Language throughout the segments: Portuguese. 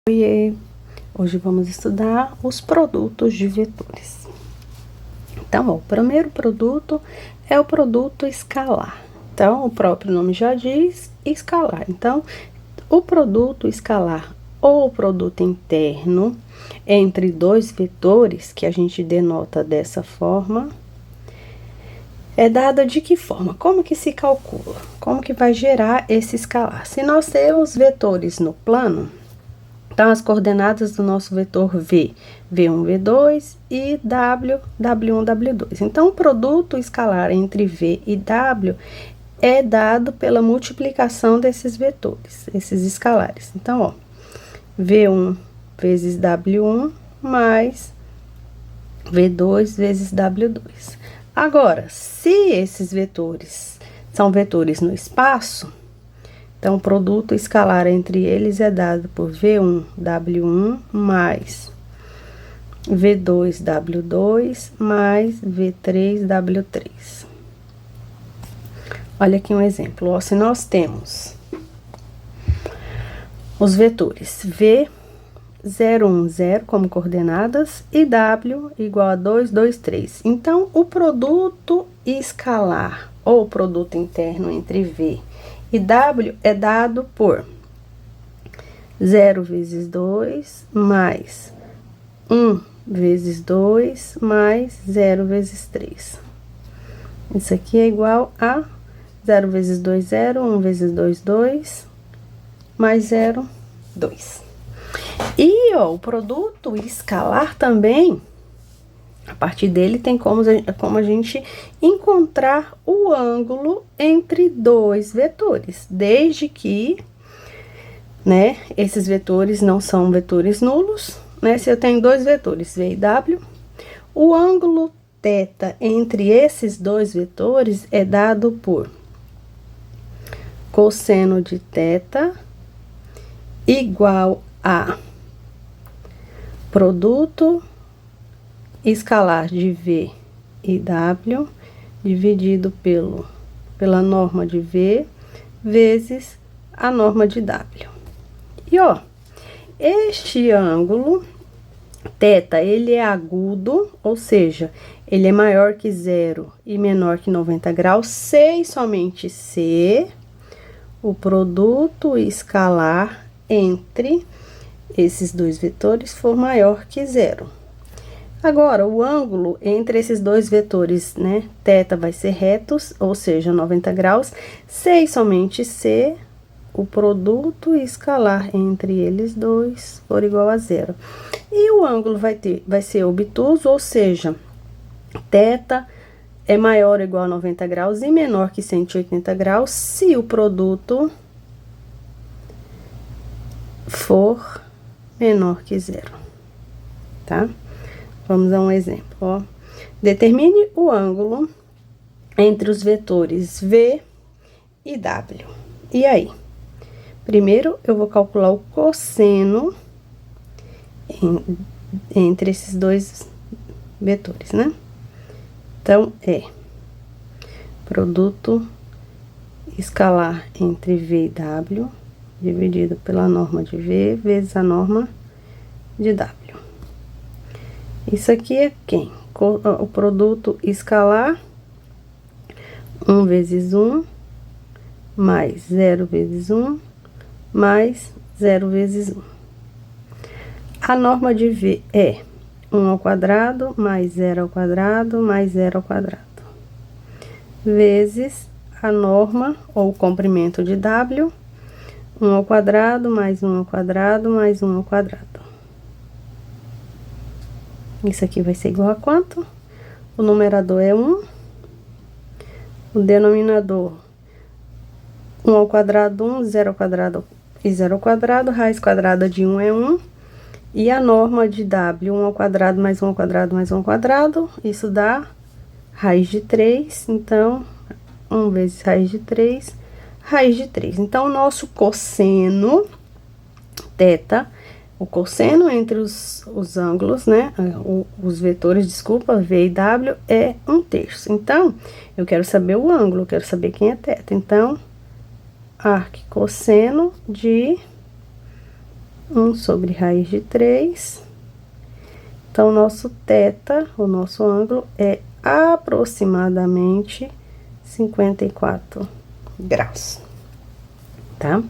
Oiê! Hoje vamos estudar os produtos de vetores. Então, ó, o primeiro produto é o produto escalar. Então, o próprio nome já diz escalar. Então, o produto escalar ou produto interno entre dois vetores, que a gente denota dessa forma, é dada de que forma? Como que se calcula? Como que vai gerar esse escalar? Se nós temos vetores no plano, então, as coordenadas do nosso vetor V, V1, V2 e W, W1, W2. Então, o produto escalar entre V e W é dado pela multiplicação desses vetores, esses escalares. Então, ó, V1 vezes W1 mais V2 vezes W2. Agora, se esses vetores são vetores no espaço, então, o produto escalar entre eles é dado por V1, W1 mais V2, W2 mais V3, W3. Olha aqui um exemplo. Ó, se nós temos os vetores V, 0, 1, 0 como coordenadas e W igual a 2, 2, 3. Então, o produto escalar ou produto interno entre V e W é dado por 0 vezes 2 mais 1 vezes 2 mais 0 vezes 3. Isso aqui é igual a 0 vezes 2, 0, 1 vezes 2, 2, mais 0, 2. E, ó, o produto escalar também, a partir dele tem como a gente encontrar o ângulo entre dois vetores, desde que, né, esses vetores não são vetores nulos, né? Se eu tenho dois vetores, V e W, o ângulo θ entre esses dois vetores é dado por cosseno de θ igual a produto escalar de V e W dividido pela norma de V vezes a norma de W. E, ó, este ângulo θ, ele é agudo, ou seja, ele é maior que 0 e menor que 90 graus, se e somente se o produto escalar entre esses dois vetores for maior que 0. Agora, o ângulo entre esses dois vetores, né, θ vai ser retos, ou seja, 90 graus, se e somente se o produto escalar entre eles dois for igual a 0. E o ângulo vai ser obtuso, ou seja, θ é maior ou igual a 90 graus e menor que 180 graus, se o produto for menor que 0, tá? Vamos a um exemplo, ó. Determine o ângulo entre os vetores V e W. E aí? Primeiro, eu vou calcular o cosseno entre esses dois vetores, né? Então, é produto escalar entre V e W dividido pela norma de V vezes a norma de W. Isso aqui é quem? O produto escalar 1 vezes 1 mais 0 vezes 1 mais 0 vezes 1. A norma de V é 1 ao quadrado mais 0 ao quadrado mais 0 ao quadrado, vezes a norma ou o comprimento de W, 1 ao quadrado mais 1 ao quadrado mais 1 ao quadrado. Isso aqui vai ser igual a quanto? O numerador é 1, o denominador 1 ao quadrado, 1, 0 ao quadrado e 0 ao quadrado, raiz quadrada de 1 é 1, e a norma de W, 1 ao quadrado mais 1 ao quadrado mais 1 ao quadrado, isso dá raiz de 3, então, 1 vezes raiz de 3, raiz de 3. Então, o nosso cosseno, θ, o cosseno entre os ângulos, né, os vetores, desculpa, V e W, é 1/3. Então, eu quero saber o ângulo, eu quero saber quem é θ. Então, arc cosseno de 1 sobre raiz de 3. Então, nosso θ, o nosso ângulo, é aproximadamente 54 graus, tá?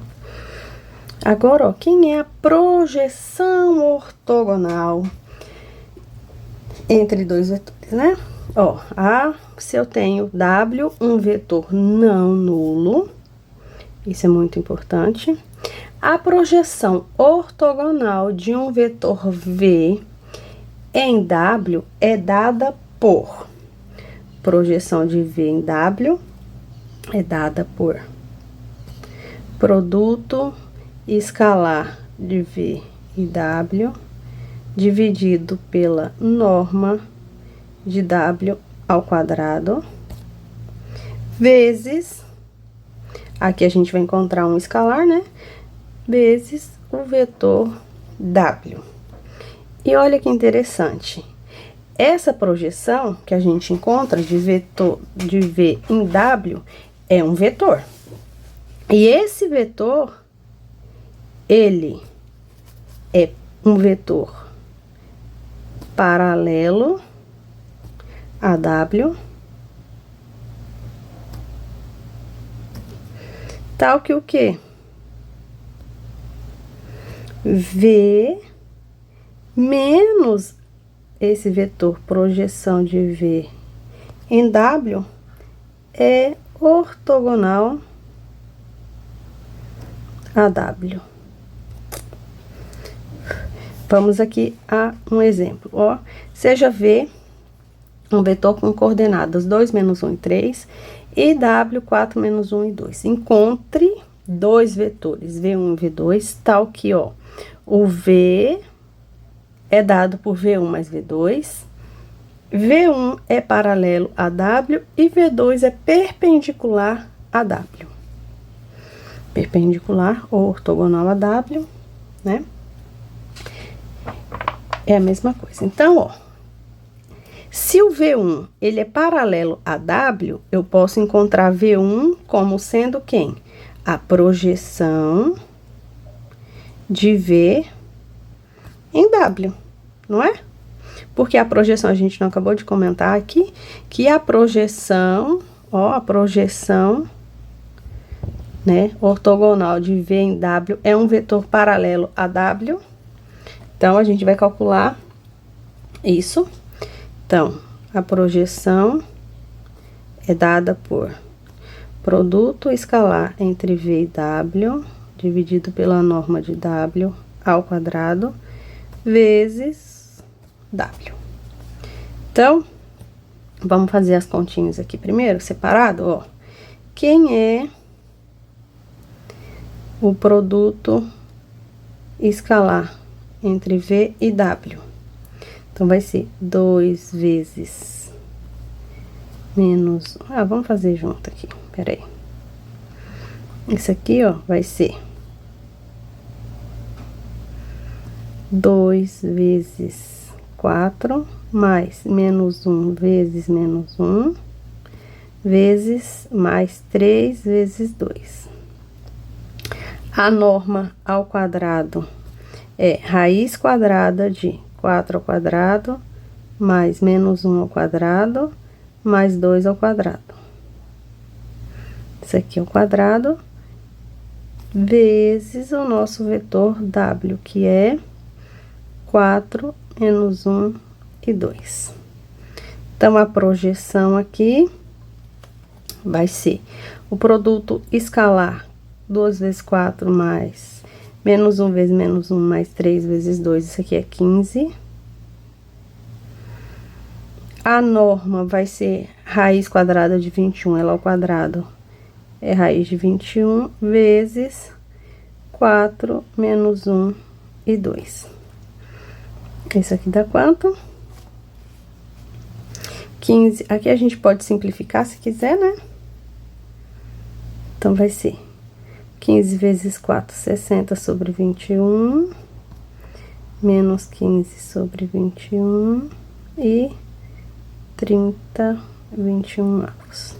Agora, ó, quem é a projeção ortogonal entre dois vetores, né? Ó, se eu tenho W, um vetor não nulo, isso é muito importante. A projeção ortogonal de um vetor V em W é dada por projeção de V em W é dada por produto escalar de V e W dividido pela norma de W ao quadrado vezes, aqui a gente vai encontrar um escalar, né? Vezes o vetor W. E olha que interessante, essa projeção que a gente encontra de vetor de V em W é um vetor. E esse vetor, ele é um vetor paralelo a W, tal que o quê? V menos esse vetor projeção de V em W é ortogonal a W. Vamos aqui a um exemplo, ó. Seja V um vetor com coordenadas 2, menos 1 e 3, e W, 4, menos 1 e 2. Encontre dois vetores, V1 e V2, tal que, ó, o V é dado por V1 mais V2, V1 é paralelo a W e V2 é perpendicular a W. Perpendicular ou ortogonal a W, né? É a mesma coisa. Então, ó, se o V1 ele é paralelo a W, eu posso encontrar V1 como sendo quem? A projeção de V em W, não é? Porque a projeção, a gente não acabou de comentar aqui, que a projeção, ó, a projeção, né, ortogonal de V em W é um vetor paralelo a W. Então, a gente vai calcular isso. Então, a projeção é dada por produto escalar entre V e W, dividido pela norma de W ao quadrado, vezes W. Então, vamos fazer as continhas aqui primeiro, separado, ó. Quem é o produto escalar entre V e W? Então, vai ser 2 vezes menos... vamos fazer junto aqui, peraí. Isso aqui, ó, vai ser 2 vezes 4, mais menos 1 vezes menos 1, vezes mais 3 vezes 2. A norma ao quadrado é raiz quadrada de 4 ao quadrado, mais menos 1 ao quadrado, mais 2 ao quadrado. Isso aqui é o quadrado, vezes o nosso vetor W, que é 4 menos 1 e 2. Então, a projeção aqui vai ser o produto escalar 2 vezes 4 mais menos 1 vezes menos 1 mais 3 vezes 2, isso aqui é 15. A norma vai ser raiz quadrada de 21, ela ao quadrado é raiz de 21, vezes 4 menos 1 e 2. Isso aqui dá quanto? 15. Aqui a gente pode simplificar se quiser, né? Então, vai ser 15 vezes 4, 60 sobre 21, menos 15 sobre 21 e 30, 21 avos.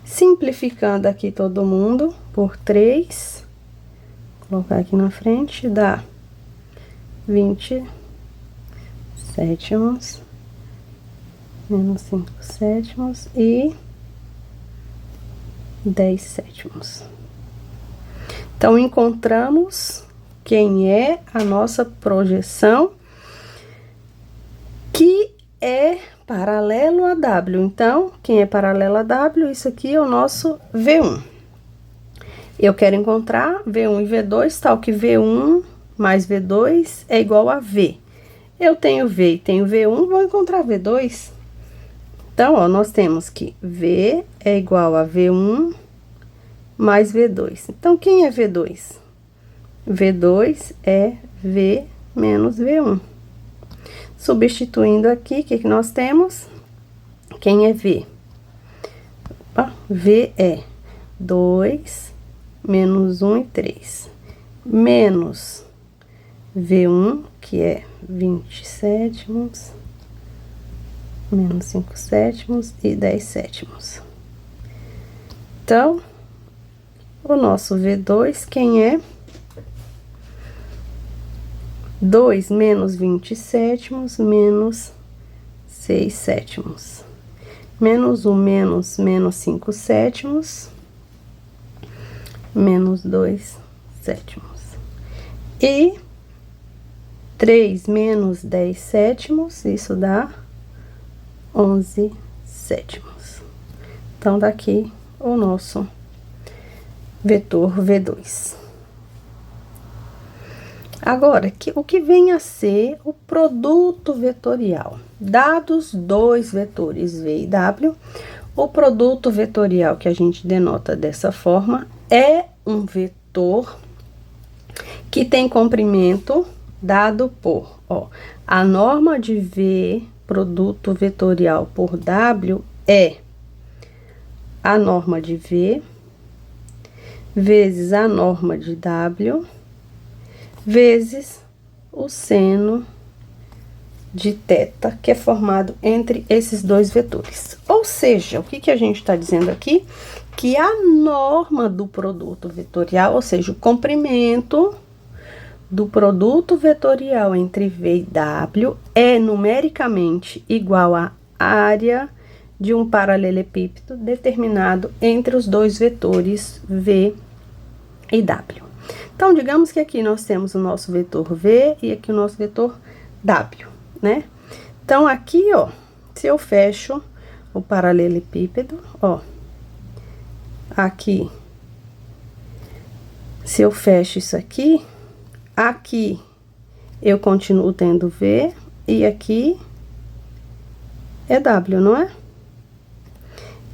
Simplificando aqui todo mundo por 3, colocar aqui na frente, dá 20 sétimos, menos 5 sétimos e 10 sétimos. Então, encontramos quem é a nossa projeção, que é paralelo a W. Então, quem é paralelo a W, isso aqui é o nosso V1. Eu quero encontrar V1 e V2, tal que V1 mais V2 é igual a V. Eu tenho V e tenho V1, vou encontrar V2. Então, ó, nós temos que V é igual a V1 mais V2. Então, quem é V2? V2 é V menos V1. Substituindo aqui, o que que nós temos? Quem é V? Opa, V é 2 menos 1 e 3. Menos V1, que é 20 sétimos, menos 5 sétimos e 10 sétimos. Então, o nosso V2, quem é? 2 menos 20 sétimos, menos 6 sétimos. Menos 1 menos 5 sétimos, menos 2 sétimos. E 3 menos 10 sétimos, isso dá 11 sétimos. Então, daqui o nosso vetor V2. Agora, o que vem a ser o produto vetorial? Dados dois vetores V e W, o produto vetorial que a gente denota dessa forma é um vetor que tem comprimento dado por, ó, a norma de V, produto vetorial por W, é a norma de V vezes a norma de W vezes o seno de θ, que é formado entre esses dois vetores. Ou seja, o que que a gente está dizendo aqui? Que a norma do produto vetorial, ou seja, o comprimento do produto vetorial entre V e W é numericamente igual à área de um paralelepípedo determinado entre os dois vetores V e W. Então, digamos que aqui nós temos o nosso vetor V e aqui o nosso vetor W, né? Então, aqui, ó, se eu fecho o paralelepípedo, ó, aqui, se eu fecho isso aqui, aqui eu continuo tendo V e aqui é W, não é?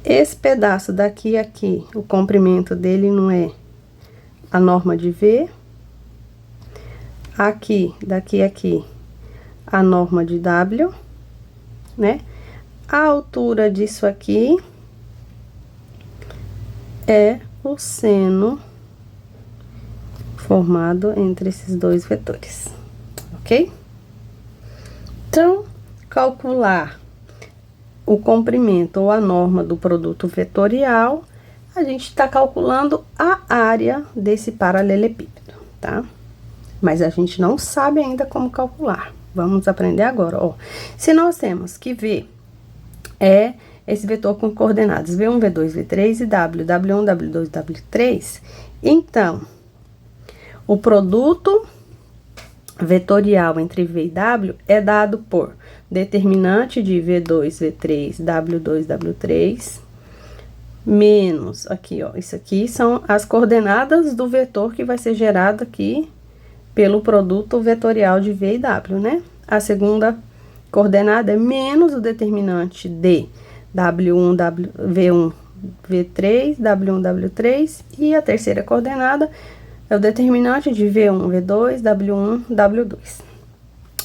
Esse pedaço daqui a aqui, o comprimento dele não é a norma de V. Aqui, daqui a aqui, a norma de W, né? A altura disso aqui é o seno formado entre esses dois vetores, ok? Então, calcular o comprimento ou a norma do produto vetorial, a gente está calculando a área desse paralelepípedo, tá? Mas a gente não sabe ainda como calcular. Vamos aprender agora, ó. Se nós temos que V é esse vetor com coordenadas V1, V2, V3 e W, W1, W2, W3, então, o produto vetorial entre V e W é dado por determinante de V2, V3, W2, W3, menos, aqui, ó, isso aqui são as coordenadas do vetor que vai ser gerado aqui pelo produto vetorial de V e W, né? A segunda coordenada é menos o determinante de W1, V1, V3, W1, W3, e a terceira coordenada é o determinante de V1, V2, W1, W2.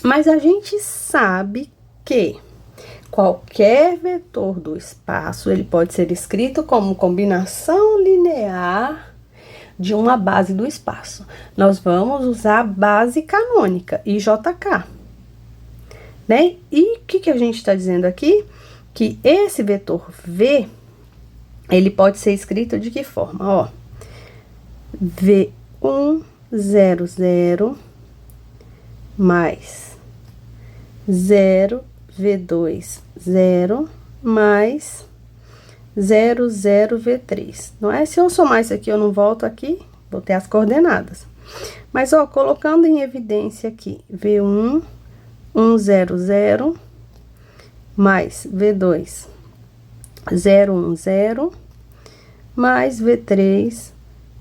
Mas a gente sabe que qualquer vetor do espaço, ele pode ser escrito como combinação linear de uma base do espaço. Nós vamos usar a base canônica, IJK, né? E o que a gente está dizendo aqui? Que esse vetor V, ele pode ser escrito de que forma? Ó, V1, 0, 0, mais 0, V2, 0, mais 0, 0, V3. Não é? Se eu somar isso aqui, eu não volto aqui, vou ter as coordenadas. Mas, ó, colocando em evidência aqui, V1, 1, 0, 0, mais V2, 0, 1, 0, mais V3,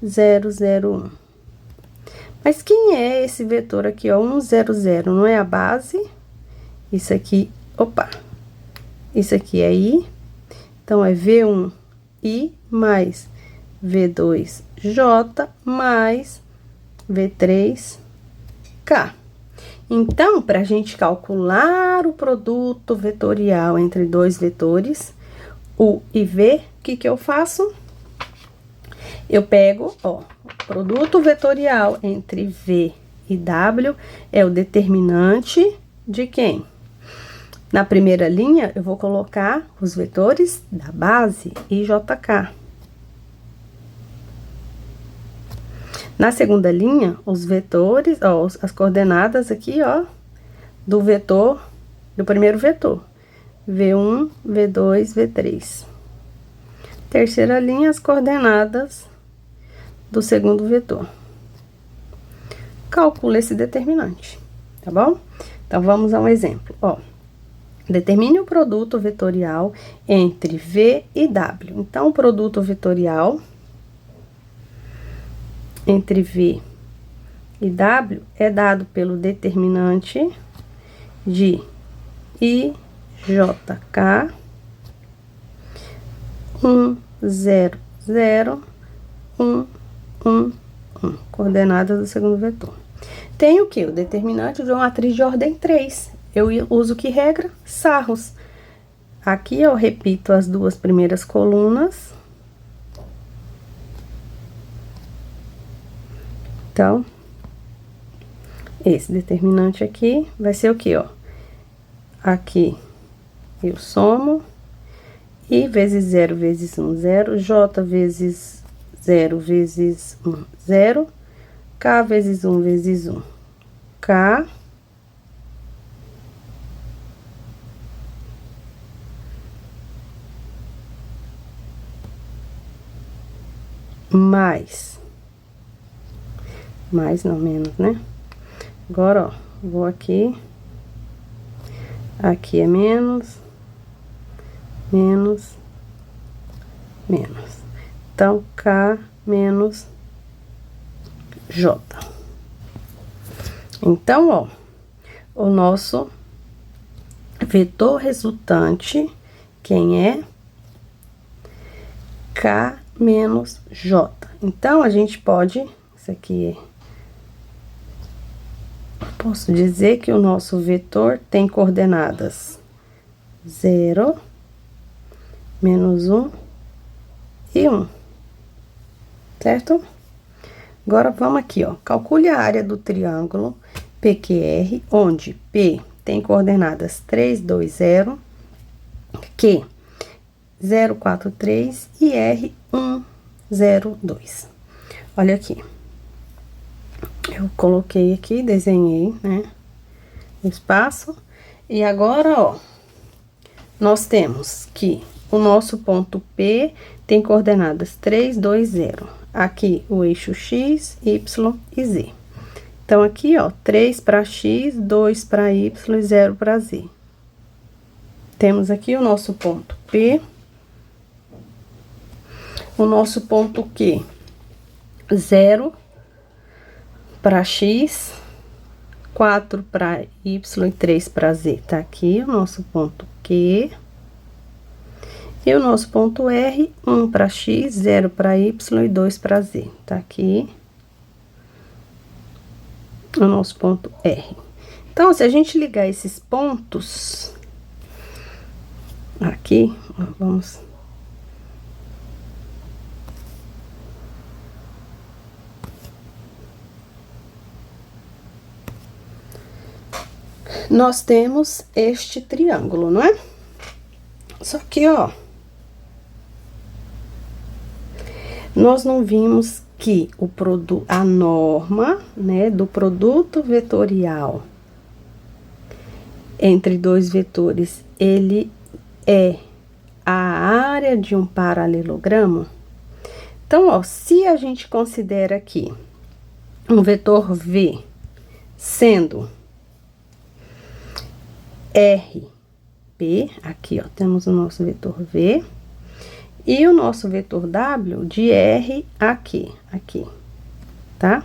0, 0, 1. Mas quem é esse vetor aqui, ó, 1, 0, 0? Não é a base? Isso aqui, opa, isso aqui é I, então é V1 I mais V2 J mais V3 K. Então, para a gente calcular o produto vetorial entre dois vetores, U e V, o que que eu faço? Eu pego, ó, o produto vetorial entre V e W é o determinante de quem? Na primeira linha, eu vou colocar os vetores da base I, J, K. Na segunda linha, os vetores, ó, as coordenadas aqui, ó, do vetor, do primeiro vetor. V1, V2, V3. Terceira linha, as coordenadas do segundo vetor. Calcula esse determinante, tá bom? Então, vamos a um exemplo, ó. Determine o produto vetorial entre V e W. Então, o produto vetorial entre V e W é dado pelo determinante de I, J, K, 1, 0, 0, 1, 1, 1. Coordenadas do segundo vetor. Tem o que? O determinante de uma matriz de ordem 3. Eu uso que regra? Sarros. Aqui eu repito as duas primeiras colunas. Então, esse determinante aqui vai ser o que, ó? Aqui eu somo I vezes 0 vezes 1, 0, J vezes 0 vezes 1, 0, K vezes 1 vezes 1, K, mais não, menos, né? Agora, ó, vou aqui é menos, menos, menos. Então, K menos J. Então, ó, o nosso vetor resultante, quem é? K menos J. Então, a gente pode, isso aqui, posso dizer que o nosso vetor tem coordenadas 0, menos 1 e 1, certo? Agora, vamos aqui, ó, calcule a área do triângulo PQR, onde P tem coordenadas 3, 2, 0, Q 0, 4, 3 e R 1, 0, 2. Olha aqui. Eu coloquei aqui, desenhei, né, o espaço. E agora, ó, nós temos que o nosso ponto P tem coordenadas 3, 2, 0. Aqui, o eixo X, Y e Z. Então, aqui, ó, 3 para X, 2 para Y e 0 para Z. Temos aqui o nosso ponto P. O nosso ponto Q, 0 para X, 4 para Y e 3 para Z. Tá aqui o nosso ponto Q. E o nosso ponto R, 1 para X, 0 para Y e 2 para Z. Tá aqui o nosso ponto R. Então, se a gente ligar esses pontos aqui, vamos... Nós temos este triângulo, não é? Só que, ó, nós não vimos que a norma, né, do produto vetorial entre dois vetores, ele é a área de um paralelogramo. Então, ó, se a gente considera aqui um vetor V sendo RP, aqui, ó, temos o nosso vetor V, e o nosso vetor W de R aqui, tá?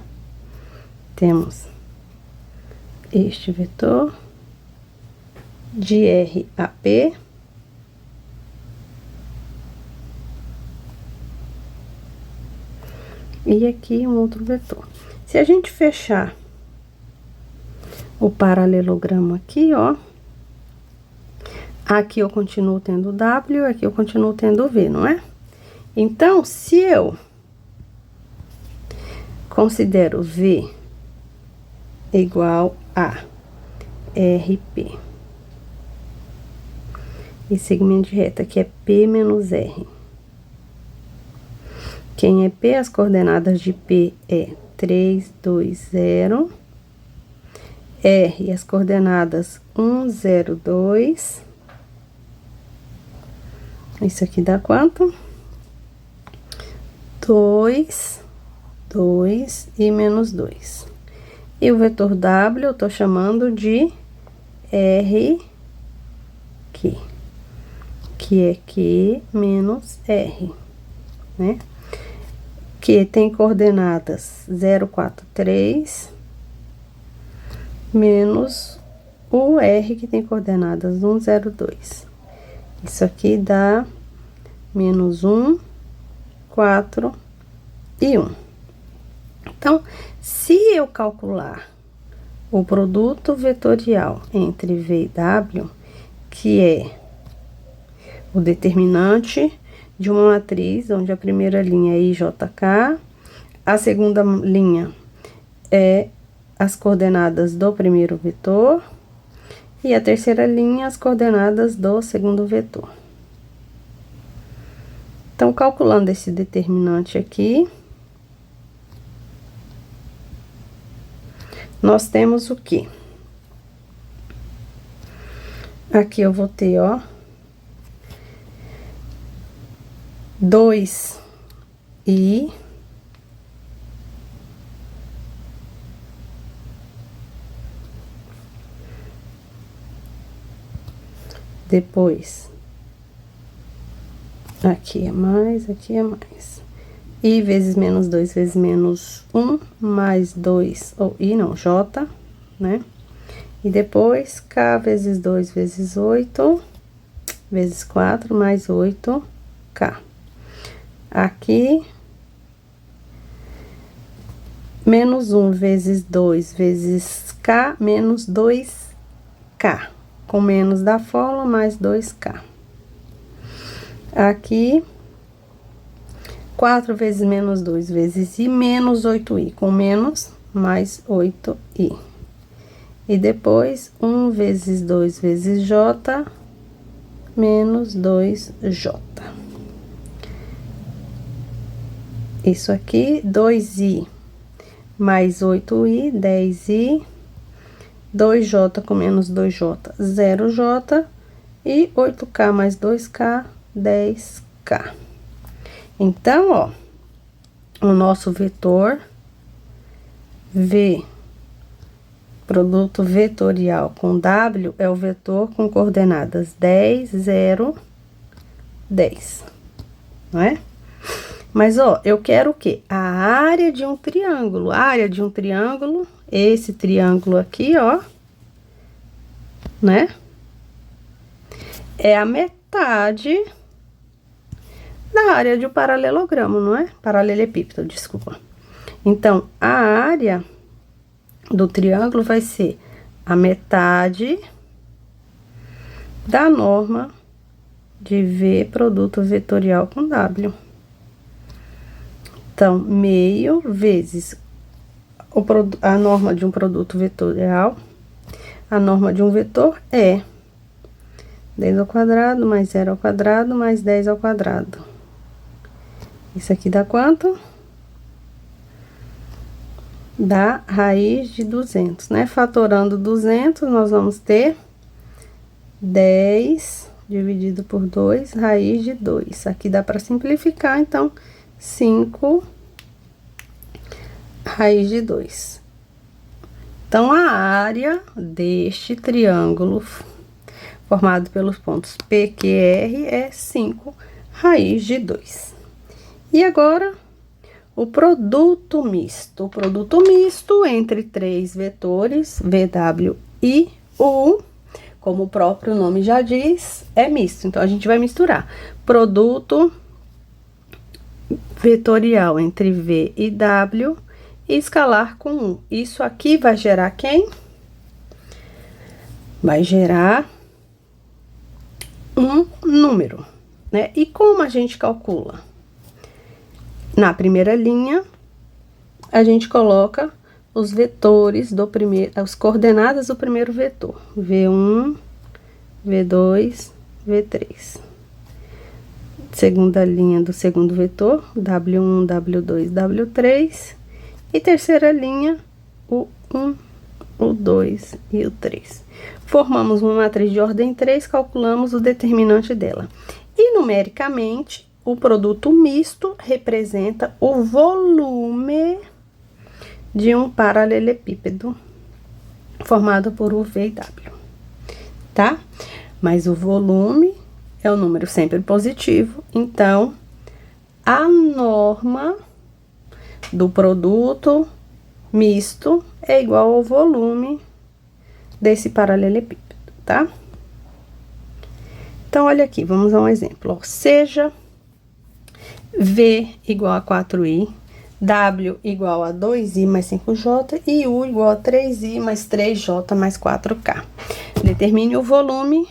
Temos este vetor de R a P. E aqui um outro vetor. Se a gente fechar o paralelogramo aqui, ó, aqui eu continuo tendo W, aqui eu continuo tendo V, não é? Então, se eu considero V igual a RP, e segmento de reta que é P menos R. Quem é P? As coordenadas de P é 3, 2, 0. R, as coordenadas 1, 0, 2. Isso aqui dá quanto? 2, 2 e menos 2. E o vetor W eu tô chamando de R, que é Q menos R, né? Que tem coordenadas 0, 4, 3, menos o R, que tem coordenadas 1, 0, 2. Isso aqui dá menos 1, 4 e 1. Então, se eu calcular o produto vetorial entre V e W, que é o determinante de uma matriz, onde a primeira linha é IJK, a segunda linha é as coordenadas do primeiro vetor, e a terceira linha as coordenadas do segundo vetor. Então, calculando esse determinante aqui, nós temos o quê? Aqui eu vou ter, ó, 2i depois aqui é mais, aqui é mais, i vezes menos 2 vezes menos 1 mais 2, ou i não, j, né? E depois k vezes 2 vezes 8 vezes 4 mais 8k. Aqui, menos 1 vezes 2 vezes K, menos 2K. Com menos da fórmula, mais 2K. Aqui, 4 vezes menos 2 vezes I, menos 8I. Com menos, mais 8I. E depois, 1 vezes 2 vezes J, menos 2J. Isso aqui, 2i mais 8i, 10i, 2j com menos 2j, 0j, e 8k mais 2k, 10k. Então, ó, o nosso vetor V, produto vetorial com W, é o vetor com coordenadas 10, 0, 10, não é? Mas, ó, eu quero o quê? A área de um triângulo. A área de um triângulo, esse triângulo aqui, ó, né? É a metade da área de um paralelogramo, não é? Paralelepípedo, desculpa. Então, a área do triângulo vai ser a metade da norma de V produto vetorial com W. Então, meio vezes a norma de um produto vetorial, a norma de um vetor é 10 ao quadrado, mais 0 ao quadrado, mais 10 ao quadrado. Isso aqui dá quanto? Dá raiz de 200, né? Fatorando 200, nós vamos ter 10 dividido por 2, raiz de 2. Aqui dá para simplificar, então, 5 raiz de 2. Então, a área deste triângulo formado pelos pontos PQR é 5 raiz de 2. E agora, o produto misto. O produto misto entre três vetores, VW e U, como o próprio nome já diz, é misto. Então, a gente vai misturar produto vetorial entre V e W e escalar com U. Isso aqui vai gerar quem? Vai gerar um número, né? E como a gente calcula? Na primeira linha, a gente coloca os vetores do primeiro, as coordenadas do primeiro vetor. V1, V2, V3. Segunda linha do segundo vetor, W1, W2, W3. E terceira linha, o 1, o 2 e o 3. Formamos uma matriz de ordem 3, calculamos o determinante dela. E numericamente, o produto misto representa o volume de um paralelepípedo formado por U, V e W, tá? Mas o volume é um número sempre positivo, então a norma do produto misto é igual ao volume desse paralelepípedo, tá? Então, olha aqui, vamos a um exemplo. Ó, seja V igual a 4i, W igual a 2i mais 5j e U igual a 3i mais 3j mais 4k. Determine o volume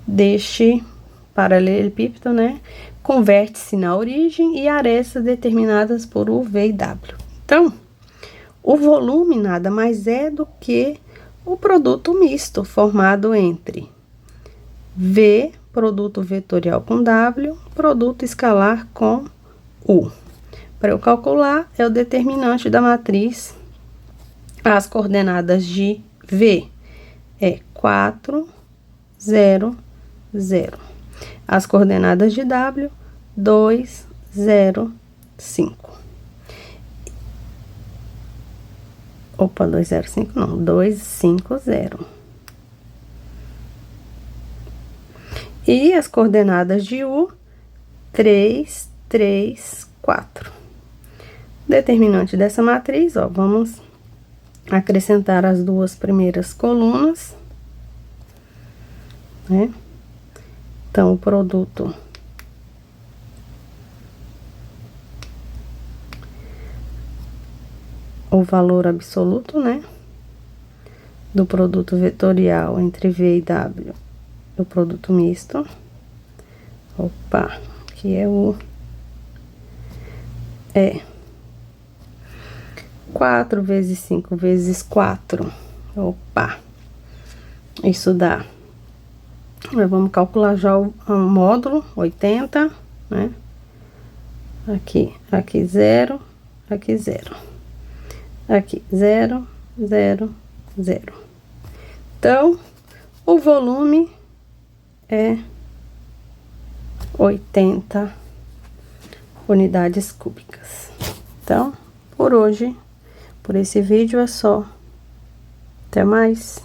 deste paralelepípedo, né? Com vértice na origem e arestas determinadas por U, V e W. Então, o volume nada mais é do que o produto misto formado entre V, produto vetorial com W, produto escalar com U. Para eu calcular, é o determinante da matriz. As coordenadas de V é 4, 0, 0. As coordenadas de W, 2, 0, 5. Opa, 2, 0, 5 não, 2, 5, 0. E as coordenadas de U, 3, 3, 4. Determinante dessa matriz, ó, vamos acrescentar as duas primeiras colunas, né? Então, o produto o valor absoluto, né? Do produto vetorial entre V e W, o produto misto. Opa, que é o... É 4 vezes 5 vezes 4. Opa, isso dá. Vamos calcular já o módulo, 80, né? Aqui 0, aqui 0. Aqui 0, 0, 0. Então, o volume é 80 unidades cúbicas. Então, por hoje, por esse vídeo é só. Até mais.